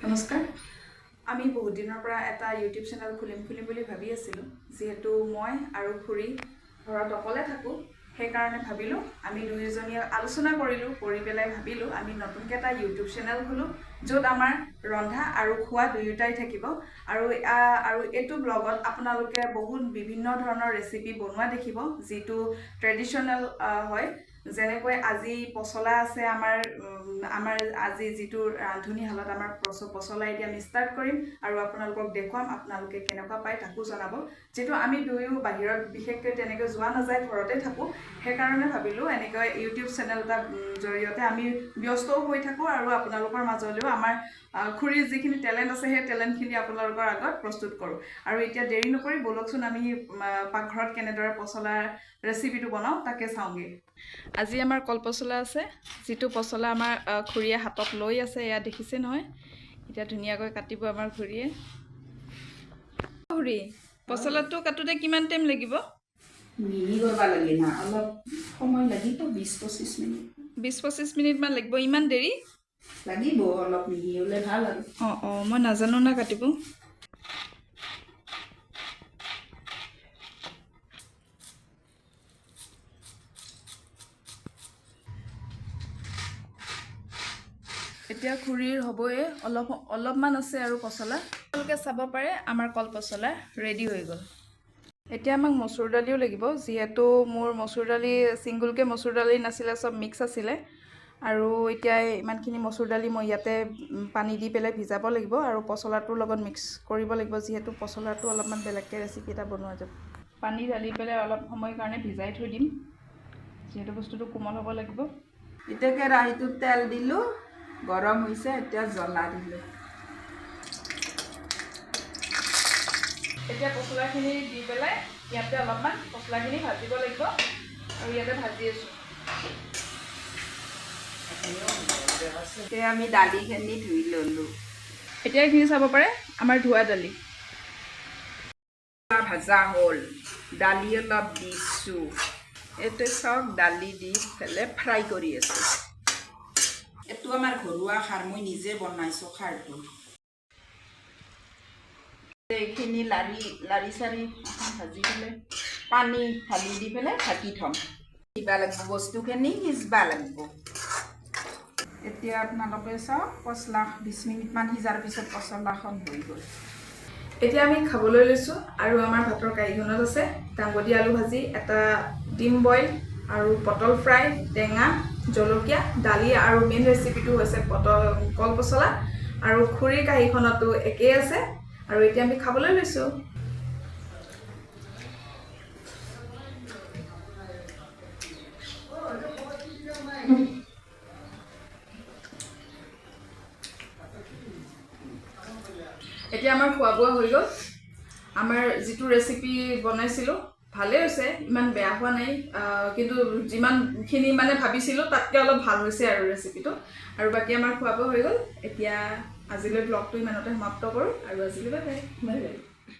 নমস্কাৰ। আমি বহুত দিনৰ পৰা এটা ইউটিউব চেনেল খুলিম বুলি ভাবি আছিলোঁ। যেহেতু মই আৰু খুৰী ঘৰত অকলে থাকোঁ, সেইকাৰণে ভাবিলোঁ আমি দুয়োজনীয়ে আলোচনা কৰি পেলাই ভাবিলোঁ আমি নতুনকৈ এটা ইউটিউব চেনেল খোলোঁ, য'ত আমাৰ ৰন্ধা আৰু খোৱা দুয়োটাই থাকিব। আৰু এইটো ব্লগত আপোনালোকে বহুত বিভিন্ন ধৰণৰ ৰেচিপি বনোৱা দেখিব, যিটো ট্ৰেডিশ্যনেল হয়। যেনেকৈ আজি পচলা আছে, আমাৰ আজি যিটো ৰান্ধনীশালত আমাৰ পচলা এতিয়া আমি ষ্টাৰ্ট কৰিম আৰু আপোনালোকক দেখুৱাম, আপোনালোকে কেনেকুৱা পায় তাকো জনাব। যিহেতু আমি দুয়ো বাহিৰত বিশেষকৈ তেনেকৈ যোৱা নাযায়, ঘৰতে থাকোঁ, সেইকাৰণে ভাবিলোঁ এনেকৈ ইউটিউব চেনেল এটাৰ জৰিয়তে আমি ব্যস্তও হৈ থাকোঁ আৰু আপোনালোকৰ মাজলৈও আমাৰ খুৰীৰ যিখিনি টেলেণ্ট আছে সেই টেলেণ্টখিনি আপোনালোকৰ আগত প্ৰস্তুত কৰোঁ। আৰু এতিয়া দেৰি নকৰি ব'লকচোন আমি পাকঘৰত কেনেদৰে পচলাৰ ৰেচিপিটো বনাওঁ তাকে চাওঁগৈ। আজি আমাৰ কলপচলা আছে, যিটো পচলা আমাৰ খুৰীয়ে হাতত লৈ আছে, এয়া দেখিছে নহয়। এতিয়া ধুনীয়াকৈ কাটিব আমাৰ খুৰীয়ে। খুৰী, পচলাটো কাটোতে কিমান টাইম লাগিব? মিহি কৰিব লাগে না, অলপ সময় লাগিব, 20-25 মিনিট। 20-25 মিনিটমান লাগিব? ইমান দেৰি লাগিব, অলপ মিহি হ'লে ভাল আৰু। মই নাজানো না কাটিব। এতিয়া খুৰীৰ হ'বই, অলপমান আছে আৰু পচলা। আপোনালোকে চাব পাৰে আমাৰ কলপচলা ৰেডি হৈ গ'ল। এতিয়া আমাক মচুৰ দালিও লাগিব, যিহেতু মোৰ মচুৰ দালি ছিংগুলকৈ মচুৰ দালি নাছিলে, চব মিক্স আছিলে। আৰু এতিয়া ইমানখিনি মচুৰ দালি মই ইয়াতে পানী দি পেলাই ভিজাব লাগিব আৰু পচলাটোৰ লগত মিক্স কৰিব লাগিব, যিহেতু পচলাটো অলপমান বেলেগকৈ ৰেচিপি এটা বনোৱা যাব। পানী ঢালি পেলাই অলপ সময়ৰ কাৰণে ভিজাই থৈ দিম, যিহেতু বস্তুটো কোমল হ'ব লাগিব। এতিয়া কেৰাহীটোত তেল দিলোঁ, গৰম হৈছে, এতিয়া জ্বলা দিলোঁ। এতিয়া পচলাখিনি দি পেলাই ইয়াতে অলপমান পচলাখিনি ভাজিব লাগিব আৰু ইয়াতে ভাজি আছোঁ। এতিয়া আমি দালিখিনি ধুই ল'লোঁ। এতিয়া এইখিনি চাব পাৰে আমাৰ ধোৱা দালি। ভাজা হ'ল, দালি অলপ দিছোঁ। এইটো চাওক, দালি দি পেলাই ফ্ৰাই কৰি আছোঁ। এইটো আমাৰ ঘৰুৱা খাৰ, মই নিজে বনাইছোঁ খাৰটো। এইখিনি লাৰি চাৰি ভাজি পেলাই পানী ঢালি দি পেলাই ঢাকি থ'ম। সিজিব লাগিব, বস্তুখিনি সিজিব লাগিব। এতিয়া আপোনালোকে চাওক, পচলা 20 মিনিটমান সিজাৰ পিছত পচলাখন হৈ গ'ল। এতিয়া আমি খাবলৈ লৈছোঁ আৰু আমাৰ ভাতৰ কাঁহীখনত আছে দাংবডি আলু ভাজি, এটা ডিম বইল আৰু পটল ফ্ৰাই, টেঙা, জলকীয়া, দালি আৰু মেইন ৰেচিপিটো হৈছে কলপচলা। আৰু খুৰীৰ কাঁহীখনতো একেই আছে আৰু এতিয়া আমি খাবলৈ লৈছোঁ। এতিয়া আমাৰ খোৱা বোৱা হৈ গ'ল। আমাৰ যিটো ৰেচিপি বনাইছিলোঁ ভালেই হৈছে, ইমান বেয়া হোৱা নাই, কিন্তু যিমানখিনি মানে ভাবিছিলোঁ তাতকৈ অলপ ভাল হৈছে আৰু ৰেচিপিটো। আৰু বাকী আমাৰ খোৱা বোৱা হৈ গ'ল। এতিয়া আজিলৈ ব্লগটো ইমানতে সমাপ্ত কৰোঁ আৰু আজিলৈ বাই বাই।